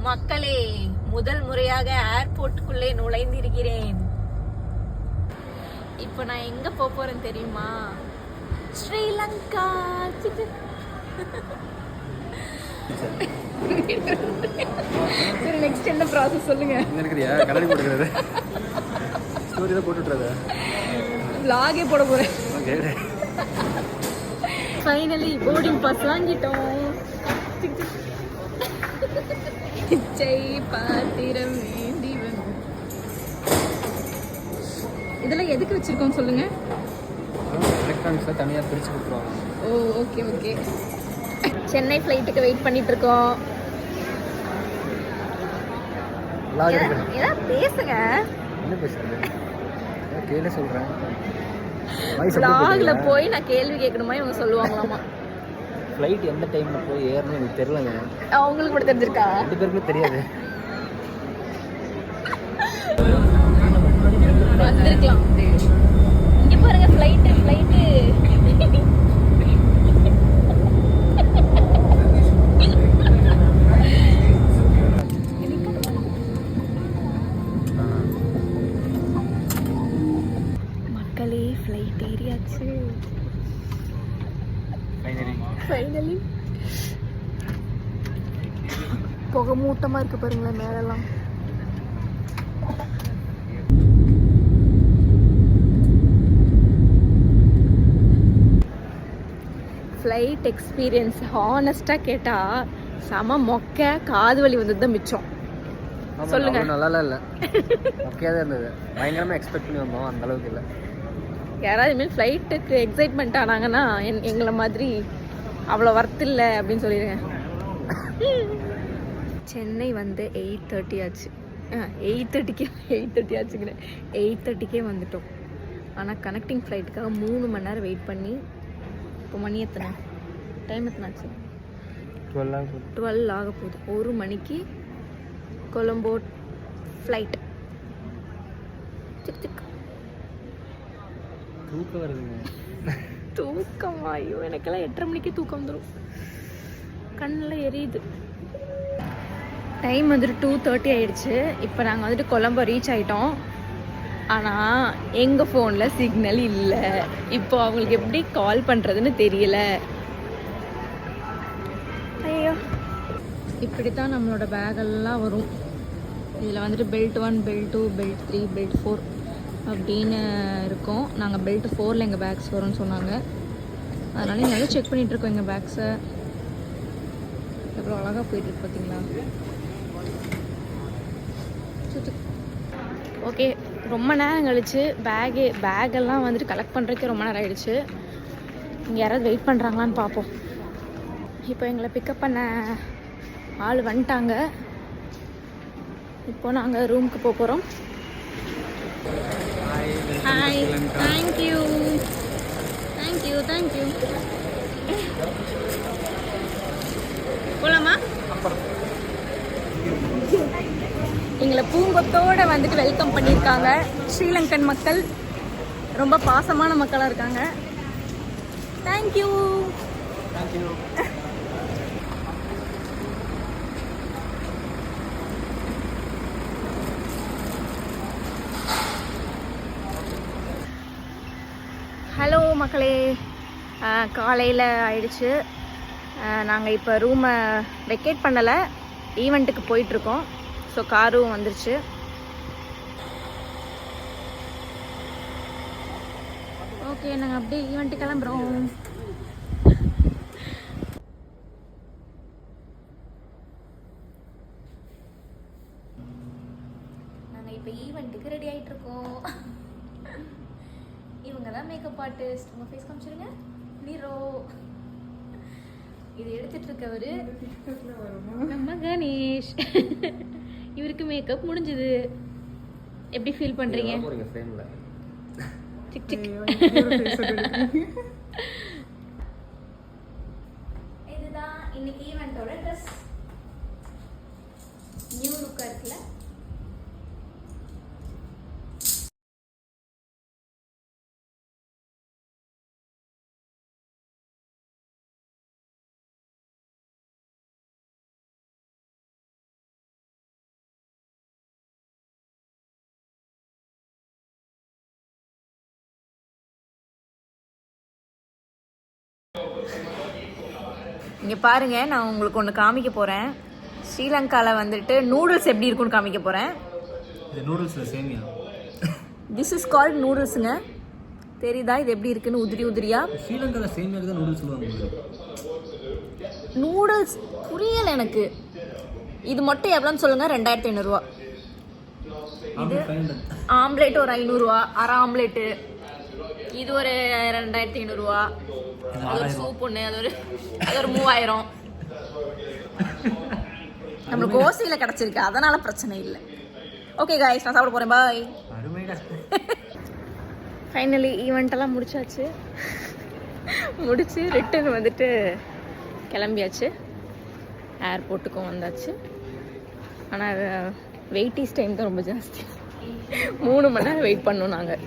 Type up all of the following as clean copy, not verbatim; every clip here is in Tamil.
மக்களே, முதல் முறையாக ஏர்போர்ட்டுக்குள்ளே நுழைந்திருக்கிறேன். இப்போ நான் எங்க போறேன் தெரியுமா? ஸ்ரீலங்கா. சரி, நெக்ஸ்ட் என்ன ப்ராசஸ் சொல்லுங்க. என்னக்கறியா கடலை போடுறது ஸ்டோரி தான் போட்டுட்றதா vlog போட போறேன். ஓகே. ஃபைனலி போர்டிங் பாஸ் வாங்கிட்டோம். பிச்சை பாத்திரம் வேண்டி வந்து இதெல்லாம் எதுக்கு வச்சிருக்கோம் சொல்லுங்க. எலக்ட்ரானிக்ஸ்ல தனியா பிரிச்சு கொடுத்துருவாங்க. ஓ ஓகே ஓகே. சென்னை ஃப்ளைட்டுக்கு வெயிட் பண்ணிட்டு இருக்கோம். ஏதாவது பேசுங்க. என்ன பேசுறது? கேளு சொல்றேன். vlogல போய் நான் கேள்வி கேட்கணுமா இவங்க சொல்லுவாங்களாமா. ஃப்ளைட் எந்த டைம்ல போய் ஏறணும் எனக்கு தெரியலங்க. அவங்களுக்கு கூட தெரிஞ்சிருக்கா? ரெண்டு பேருக்கும் தெரியாது. வந்திருக்கலாம். இங்க பாருங்க ஃப்ளைட். மக்களே, ஃப்ளைட் ஏறியாச்சு. ஃபைனலி புகை மூட்டமா இருக்கு பாருங்களேன் மேலெல்லாம். ஃப்ளைட் எக்ஸ்பீரியன்ஸ் ஹானஸ்டாக கேட்டால் செம மொக்க, காது வலி வந்தது தான் மிச்சம். சொல்லுங்க. நல்லா இல்லை, ஓகே தான் இருந்தது. பயங்கரமாக எக்ஸ்பெக்ட் பண்ணி வந்தோம், அந்த அளவுக்கு இல்லை. யாராவது இனிமேல் ஃப்ளைட்டுக்கு எக்ஸைட்மெண்ட் ஆனாங்கன்னா எங்களை மாதிரி அவ்வளோ ஒர்த் இல்லை அப்படின்னு சொல்லிடுங்க. சென்னை வந்து 8:30 ஆச்சு. 8:30 ஆச்சுங்கிறேன். 8:30 வந்துட்டோம். ஆனால் கனெக்டிங் ஃப்ளைட்டுக்காக 3 மணி நேரம் வெயிட் பண்ணி இப்போ மணி எத்தனை? டைம் எத்தனை ஆச்சு? 12 ஆக போகுது. 1 மணிக்கு கொலம்போ ஃப்ளைட். தூக்கம் வருதுங்க. தூக்கமா? ஐயோ, எனக்கெல்லாம் 8:30 மணிக்கு தூக்கம் வந்துடும். கண்ணில் எரியுது. டைம் வந்துட்டு 2:30 ஆயிடுச்சு. இப்போ நாங்கள் வந்துட்டு கொலம்போ ரீச் ஆகிட்டோம். ஆனால் எங்கள் ஃபோனில் சிக்னல் இல்லை. இப்போ அவங்களுக்கு எப்படி கால் பண்ணுறதுன்னு தெரியல. ஐயோ, இப்படி தான் நம்மளோட பேகெல்லாம் வரும். இதில் வந்துட்டு பெல்ட் 1, பெல்ட் 2, பெல்ட் 3, பெல்ட் 4 அப்படின்னு இருக்கும். நாங்கள் பெல்ட் 4ல் எங்கள் பேக்ஸ் வரும்னு சொன்னாங்க. அதனால நல்லா செக் பண்ணிகிட்ருக்கோம் எங்கள் பேக்ஸை. எவ்வளோ அழகாக போயிட்டுருக்கு பார்த்தீங்களா? ஓகே, ரொம்ப நேரம் கழிச்சு பேக்கெல்லாம் வந்துட்டு கலெக்ட் பண்ணுறதுக்கே ரொம்ப நேரம் ஆகிடுச்சு. இங்கே யாராவது வெயிட் பண்ணுறாங்களான்னு பார்ப்போம். இப்போ எங்களை பிக்கப் பண்ண ஆள் வந்துட்டாங்க. இப்போ நாங்கள் ரூமுக்கு போக போகிறோம். Hi, thank you. போலாமா? எங்களை பூங்கொத்தோட வந்துட்டு வெல்கம் பண்ணியிருக்காங்க. ஸ்ரீலங்கன் மக்கள் ரொம்ப பாசமான மக்களாக இருக்காங்க. தேங்க்யூ. ஹலோ மக்களே, காலையில் ஆயிடுச்சு. நாங்கள் இப்போ ரூமை வெக்கேட் பண்ணலை, ஈவெண்ட்டுக்கு போயிட்டுருக்கோம். ஸோ காரும் வந்துருச்சு. ஓகே, நாங்கள் அப்படியே ஈவெண்ட்டு கிளம்புறோம். நாங்கள் இப்போ ஈவெண்ட்டுக்கு ரெடி ஆகிட்டுருக்கோம். இவங்க தான் மேக்கப் ஆர்டிஸ்ட். உங்கள் ஃபேஸ் காமிச்சிருங்க. நீரோ. இது எடுத்துட்டு இருக்கவரு நம்ம கணேஷ். இவருக்கு மேக்கப் முடிஞ்சது. எப்படி ஃபீல் பண்றீங்க? Sick sick. இதுதான் இன்னைக்கு ஈவென்ட்டோட ட்ரெஸ். நியூ லுக்கா இருக்குல்ல? இங்கே பாருங்க, நான் உங்களுக்கு ஒன்று காமிக்க போகிறேன். ஸ்ரீலங்காவில் வந்துட்டு நூடுல்ஸ் எப்படி இருக்குன்னு காமிக்க போகிறேன். இது நூடுல்ஸில் சேமியா. திஸ் இஸ் கால்ட் நூடுல்ஸுங்க. தெரியுதா இது எப்படி இருக்குன்னு? உதிரி உதிரியா. ஸ்ரீலங்காவில் சேமியாவுக்கு தான் நூடுல்ஸ் சொல்லுவாங்க. நூடுல்ஸ் புரியலை எனக்கு. இது மட்டும் எவ்வளோன்னு சொல்லுங்கள். 2500 ரூபா. இது ஆம்லேட் ஒரு 500 ரூபா, அரை ஆம்லேட்டு. இது ஒரு 2500 ரூபா. அது ஒரு சூப் ஒன்று, அது ஒரு 3000. நம்மளுக்கு ஓசியில் கிடச்சிருக்கு, அதனால பிரச்சனை இல்லை. ஓகே காய்ஸ், நான் சாப்பிட போகிறேன். பாய். ஃபைனலி ஈவெண்ட்டெல்லாம் முடிச்சாச்சு. முடிச்சு ரிட்டன் வந்துட்டு கிளம்பியாச்சு. ஏர்போர்ட்டுக்கும் வந்தாச்சு. ஆனால் வெயிட்டிஸ் டைம் தான் ரொம்ப ஜாஸ்தி. 3 மணி நேரம் வெயிட் பண்ணோம் நாங்கள்.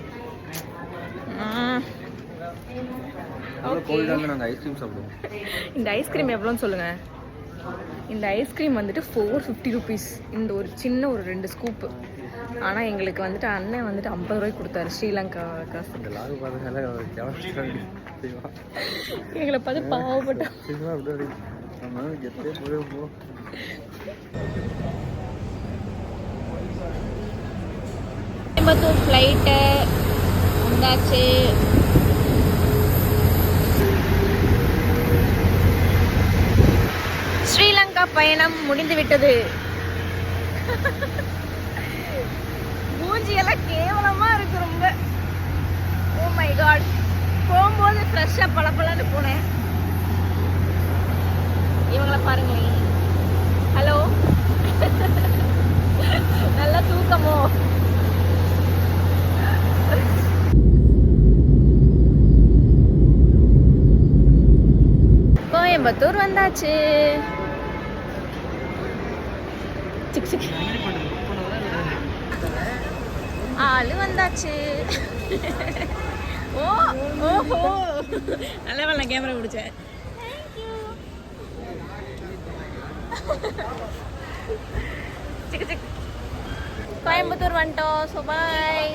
இந்த ஐஸ்கிரீம் எவ்வளோன்னு சொல்லுங்கள். இந்த ஐஸ்கிரீம் வந்துட்டு 450 ருபீஸ். இந்த ஒரு சின்ன ஒரு 2 ஸ்கூப்பு. ஆனால் எங்களுக்கு வந்துட்டு அண்ணன் வந்துட்டு 50 ரூபாய்க்கு கொடுத்தாரு ஸ்ரீலங்கா காசு. எங்களை பார்த்து பாவப்பட்டோம். கோயம்புத்தூர் ஃப்ளைட்டு வந்தாச்சு. ஸ்ரீலங்கா பயணம் முடிந்துவிட்டது. மூஞ்சியெல்லாம் கேவலமா இருக்கு ரொம்ப. Oh my God. போகும்போது ஃப்ரெஷ்ஷா பளபளன்னு போனேன். இவங்களை பாருங்க. ஹலோ. நல்லா தூக்கமோ? கோயம்புத்தூர் வந்தாச்சு. ஆளு வந்தாச்சு. ஓ ஓஹோ, நல்ல வேலை கேமரா பிடிச்சேன். கோயம்புத்தூர் வந்துட்டோம். So bye.